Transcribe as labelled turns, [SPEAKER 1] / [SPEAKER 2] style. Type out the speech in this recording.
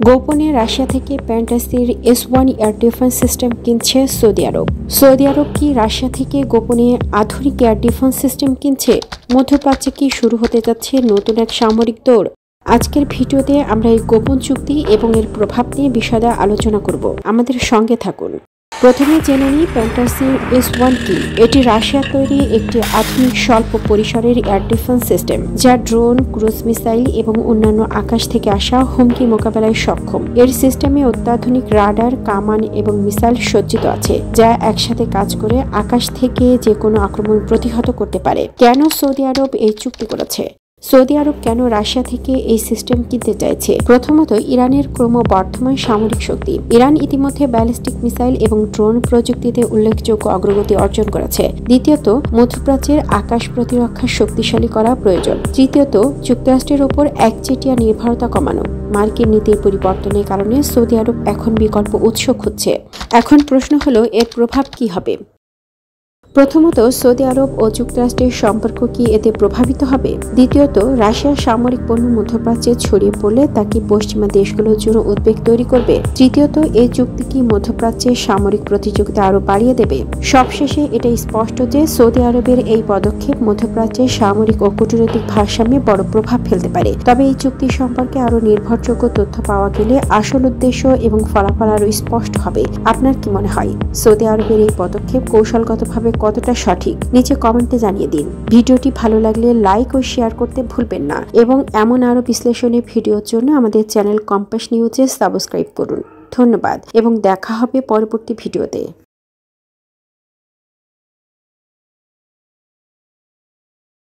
[SPEAKER 1] গোপনে রাশিয়া থেকে প্যান্টাসির S-1 air defence system কিনছে সৌদি আরব। সৌদি আরব কি রাশিয়া থেকে গোপনে আধুনিক এয়ার ডিফেন্স সিস্টেম কিনছে? মধ্যপ্রাচ্যে কি শুরু হতে যাচ্ছে নতুন এক সামরিক দৌড়? আজকের ভিডিওতে আমরা এই গোপন চুক্তি এবং এর প্রভাব নিয়ে বিশদে আলোচনা করব। আমাদের সঙ্গে থাকুন। প্রথমে জেনে নিই প্যান্টাসির S-1 কি। এটি রাশিয়ার তৈরি একটি আধুনিক স্বল্প পরিসরের এয়ার ডিফেন্স সিস্টেম, যা ড্রোন, ক্রুজ মিসাইল এবং অন্যান্য আকাশ থেকে আসা হুমকি মোকাবেলায় সক্ষম। এর সিস্টেমে অত্যাধুনিক রাডার, কামান এবং মিসাইল সজ্জিত আছে, যা একসাথে কাজ করে আকাশ থেকে যে কোনো আক্রমণ প্রতিহত করতে পারে। কেন সৌদি আরব এই চুক্তি করেছে? সৌদি আরব কেন রাশিয়া থেকে এই সিস্টেম কিনতে চাইছে? প্রথমত, ইরানের ক্রমবর্ধমান সামরিক শক্তি। ইরান ইতিমধ্যে ব্যালিস্টিক মিসাইল এবং ড্রোন প্রযুক্তিতে উল্লেখযোগ্য অগ্রগতি অর্জন করেছে। দ্বিতীয়ত, মধ্যপ্রাচ্যের আকাশ প্রতিরক্ষা শক্তিশালী করা প্রয়োজন। তৃতীয়ত, যুক্তরাষ্ট্রের ওপর একচেটিয়া নির্ভরতা কমানো। মার্কিন নীতির পরিবর্তনের কারণে সৌদি আরব এখন বিকল্প উৎস খুঁজছে। এখন প্রশ্ন হলো, এর প্রভাব কি হবে? প্রথমত, সৌদি আরব ও যুক্তরাষ্ট্রের সম্পর্ক কি এতে প্রভাবিত হবে? দ্বিতীয়ত, রাশিয়ার সামরিক পণ্য মধ্যপ্রাচ্যে ছড়িয়ে পড়লে তা কি পশ্চিমা দেশগুলোর জন্য উদ্বেগ তৈরি করবে? তৃতীয়ত, এই চুক্তি কি মধ্যপ্রাচ্যের সামরিক প্রতিযোগিতা আরও বাড়িয়ে দেবে? সবশেষে এটা স্পষ্ট যে সৌদি আরবের এই পদক্ষেপ মধ্যপ্রাচ্যের সামরিক ও কূটনৈতিক ভারসাম্যে বড় প্রভাব ফেলতে পারে। তবে এই চুক্তি সম্পর্কে আরও নির্ভরযোগ্য তথ্য পাওয়া গেলে আসল উদ্দেশ্য এবং ফলাফল আরও স্পষ্ট হবে। আপনার কি মনে হয়, সৌদি আরবের এই পদক্ষেপ কৌশলগতভাবে কতটা সঠিক? নিচে কমেন্টে জানিয়ে দিন। ভিডিওটি ভালো লাগলে লাইক ও শেয়ার করতে ভুলবেন না এবং এমন আরো বিশ্লেষণী ভিডিওর জন্য আমাদের চ্যানেল কম্পাস নিউজে সাবস্ক্রাইব করুন। ধন্যবাদ এবং দেখা হবে পরবর্তী ভিডিওতে।